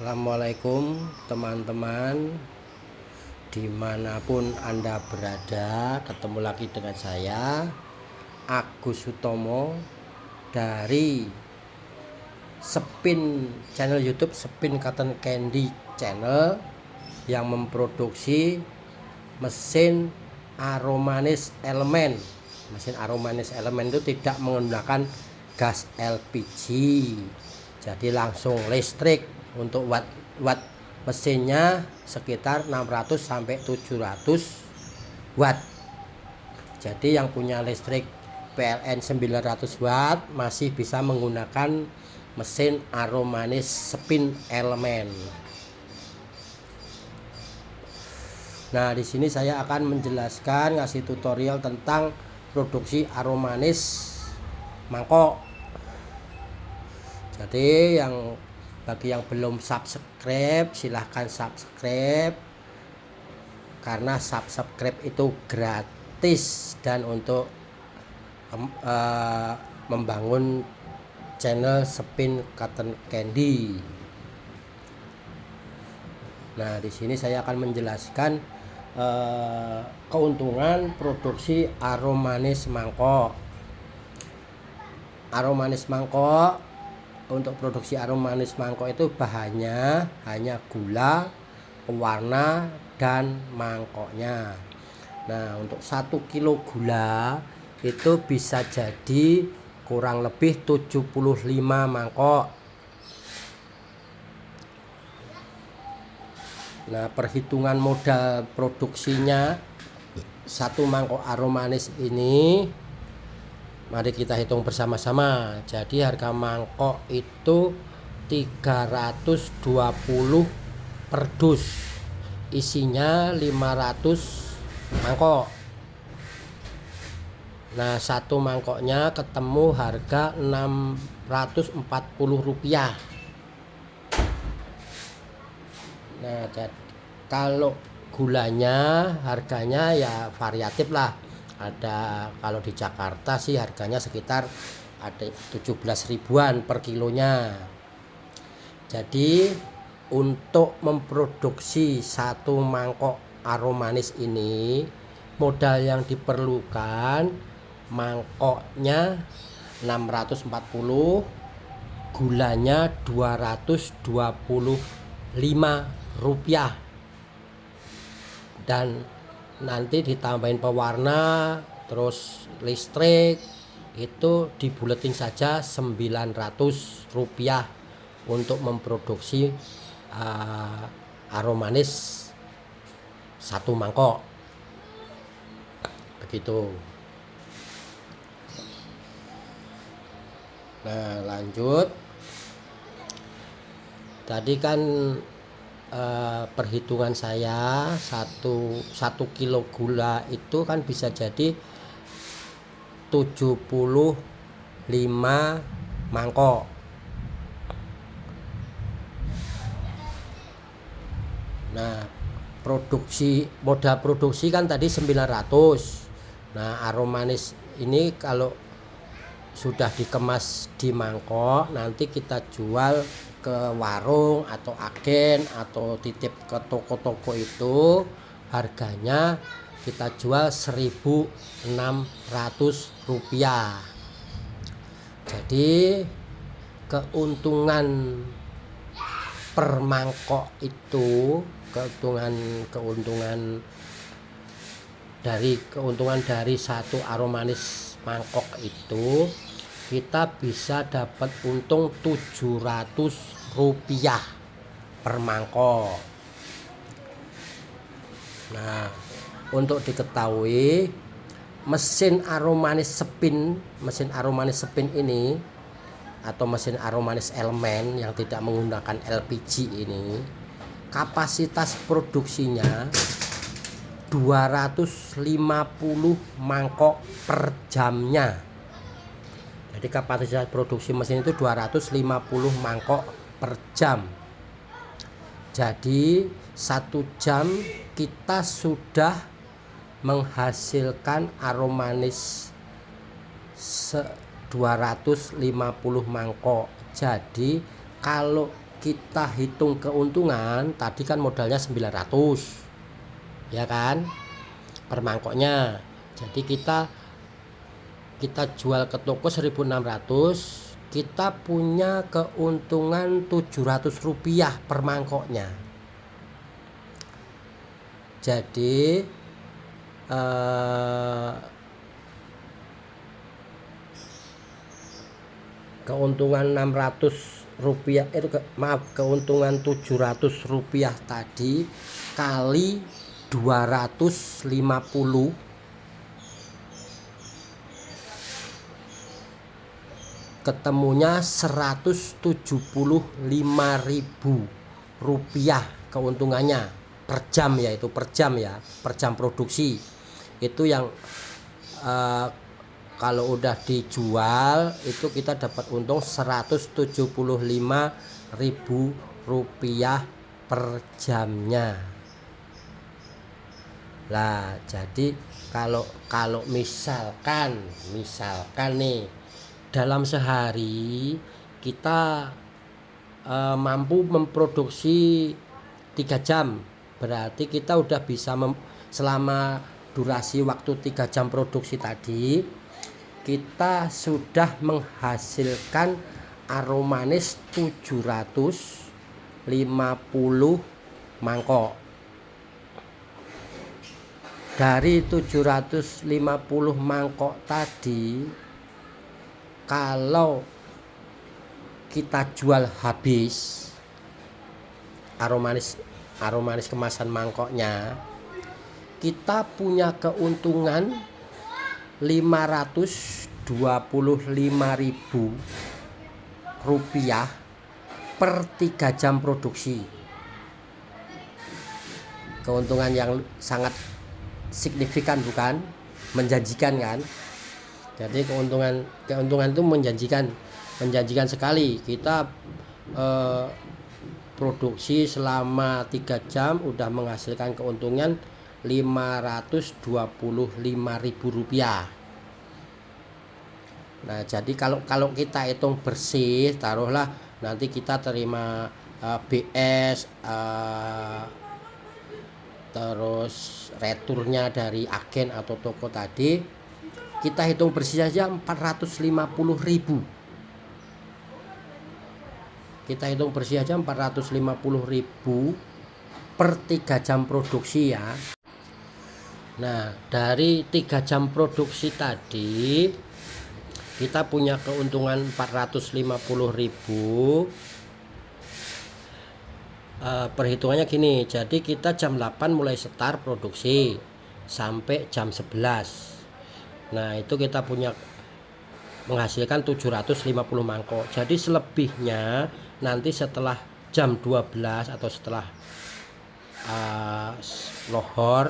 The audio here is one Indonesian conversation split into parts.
Assalamualaikum teman-teman, dimanapun Anda berada. Ketemu lagi dengan saya Agus Sutomo dari channel YouTube Spin Cotton Candy Channel yang memproduksi mesin aromanis elemen. Mesin aromanis elemen itu tidak menggunakan gas LPG, jadi langsung listrik. Untuk watt mesinnya sekitar 600 sampai 700 watt. Jadi yang punya listrik PLN 900 watt masih bisa menggunakan mesin aromanis spin elemen. Nah, di sini saya akan menjelaskan, ngasih tutorial tentang produksi aromanis mangkok. Jadi bagi yang belum subscribe, silahkan subscribe, karena subscribe itu gratis dan untuk membangun channel Spin Cotton Candy. Nah, di sini saya akan menjelaskan keuntungan produksi aromanis mangkok. Aromanis mangkok, untuk produksi aromanis mangkok itu bahannya hanya gula, pewarna, dan mangkoknya. Nah, untuk 1 kilo gula itu bisa jadi kurang lebih 75 mangkok. Nah, perhitungan modal produksinya 1 mangkok aromanis ini, mari kita hitung bersama-sama. Jadi harga mangkok itu 320 per dus. Isinya 500 mangkok. Nah, satu mangkoknya ketemu harga Rp640. Nah, kalau gulanya harganya ya variatif lah. Ada, kalau di Jakarta sih harganya sekitar ada 17 ribuan per kilonya. Jadi untuk memproduksi 1 mangkok aromanis ini, modal yang diperlukan mangkoknya 640, gulanya Rp225, dan nanti ditambahin pewarna terus listrik, itu dibuletin saja Rp900 untuk memproduksi aromanis 1 mangkok, begitu. Nah, lanjut. Tadi kan perhitungan saya satu kilo gula itu kan bisa jadi 75 mangkok. Nah, modal produksi kan tadi 900. Nah, aromanis ini kalau sudah dikemas di mangkok, nanti kita jual ke warung atau agen atau titip ke toko-toko, itu harganya kita jual Rp1.600. Jadi keuntungan per mangkok itu, keuntungan dari 1 aromanis mangkok itu, kita bisa dapat untung Rp700 per mangkok. Nah, untuk diketahui, mesin aromanis spin ini atau mesin aromanis elemen yang tidak menggunakan LPG ini, kapasitas produksinya 250 mangkok per jamnya. Jadi kapasitas produksi mesin itu 250 mangkok per jam. Jadi 1 jam kita sudah menghasilkan aromanis 250 mangkok. Jadi kalau kita hitung keuntungan, tadi kan modalnya 900, ya kan, per mangkoknya. Jadi kita jual ke toko 1.600, kita punya keuntungan Rp700 per mangkoknya. Jadi keuntungan Rp600 itu keuntungan Rp700 tadi kali 250 ketemunya Rp175.000 keuntungannya per jam, yaitu per jam ya, per jam produksi. Itu yang kalau udah dijual itu kita dapat untung Rp175.000 per jamnya. Lah jadi kalau misalkan nih dalam sehari kita mampu memproduksi 3 jam, berarti kita udah bisa selama durasi waktu 3 jam produksi tadi kita sudah menghasilkan aromanis 750 mangkok. Dari 750 mangkok tadi, kalau kita jual habis aromanis kemasan mangkoknya, kita punya keuntungan Rp525.000 per 3 jam produksi. Keuntungan yang sangat signifikan, bukan? Menjanjikan kan? Jadi keuntungan itu menjanjikan sekali. Kita produksi selama 3 jam udah menghasilkan keuntungan Rp525.000. Nah, jadi kalau kita hitung bersih, taruhlah nanti kita terima BS, terus returnya dari agen atau toko tadi, kita hitung bersih saja 450.000. Kita hitung bersih aja 450.000 per 3 jam produksi ya. Nah, dari 3 jam produksi tadi kita punya keuntungan 450.000. Perhitungannya gini, jadi kita jam 8 mulai start produksi sampai jam 11. Nah, itu kita punya menghasilkan 750 mangkok. Jadi selebihnya nanti setelah jam 12 atau setelah lohor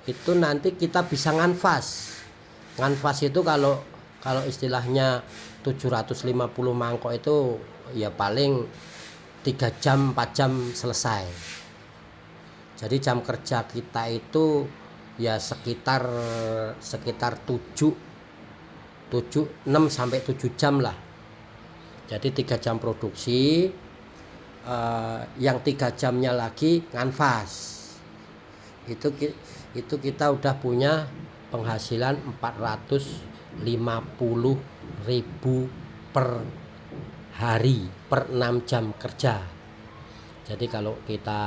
itu nanti kita bisa nganfas. Nganfas itu kalau istilahnya 750 mangkok itu ya paling 3 jam 4 jam selesai. Jadi jam kerja kita itu ya sekitar 6 sampai 7 jam lah. Jadi 3 jam produksi, yang 3 jamnya lagi nganfas. Itu kita udah punya penghasilan 450.000 per hari per 6 jam kerja. Jadi kalau kita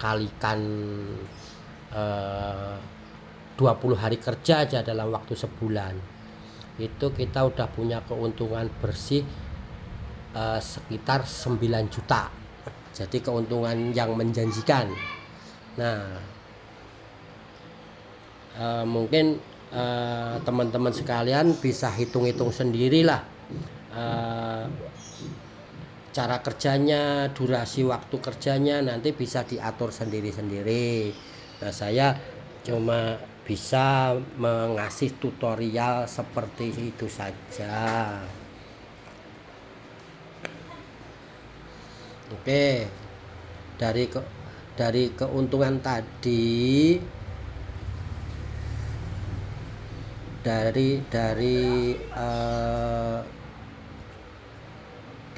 kalikan 20 hari kerja aja dalam waktu sebulan, itu kita udah punya keuntungan bersih sekitar 9 juta. Jadi keuntungan yang menjanjikan. Nah, mungkin teman-teman sekalian bisa hitung-hitung sendirilah cara kerjanya, durasi waktu kerjanya nanti bisa diatur sendiri-sendiri. Nah, saya cuma bisa mengasih tutorial seperti itu saja. Oke, dari keuntungan tadi,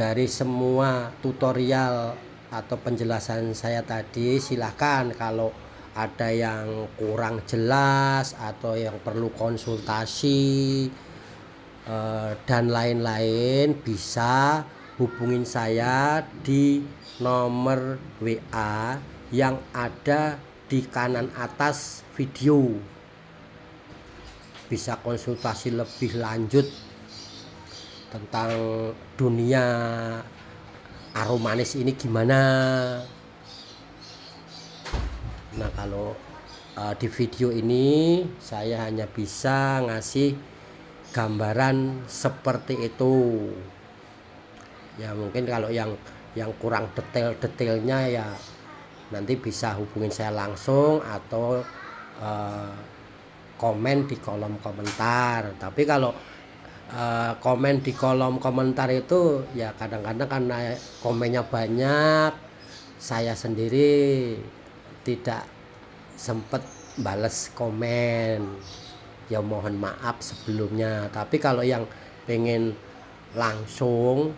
dari semua tutorial atau penjelasan saya tadi, silahkan kalau ada yang kurang jelas atau yang perlu konsultasi dan lain-lain, bisa hubungin saya di nomor WA yang ada di kanan atas video. Bisa konsultasi lebih lanjut tentang dunia aromanis ini gimana. Nah, kalau di video ini saya hanya bisa ngasih gambaran seperti itu. Ya mungkin kalau yang kurang detailnya ya nanti bisa hubungin saya langsung atau komen di kolom komentar. Tapi kalau komen di kolom komentar itu ya kadang-kadang karena komennya banyak, saya sendiri tidak sempat bales komen, ya mohon maaf sebelumnya. Tapi kalau yang pengen langsung